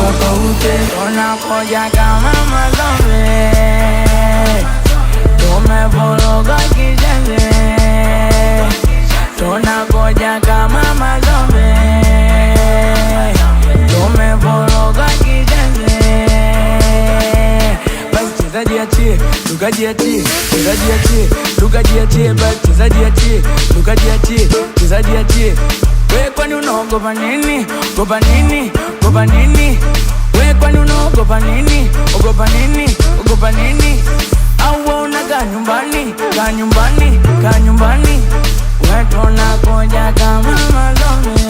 tofauti. Tunakuja kama mazombi, tumevurugwa kijenzi. Tunakuja kama mazombi, tumevurugwa kijenzi. Basi chezaji achie, lukaji achie, chezaji achie, lukaji achie. Basi chezaji achie, lukaji achie, chezaji achie. We kwani unaogopa nini? Ogopa nini? Ogopa nini? We kwani unaogopa nini? Ogopa nini? Ogopa nini? Au wewe unakaa nyumbani? Kaa nyumbani, kaa nyumbani. We tunakuja kama mazombi.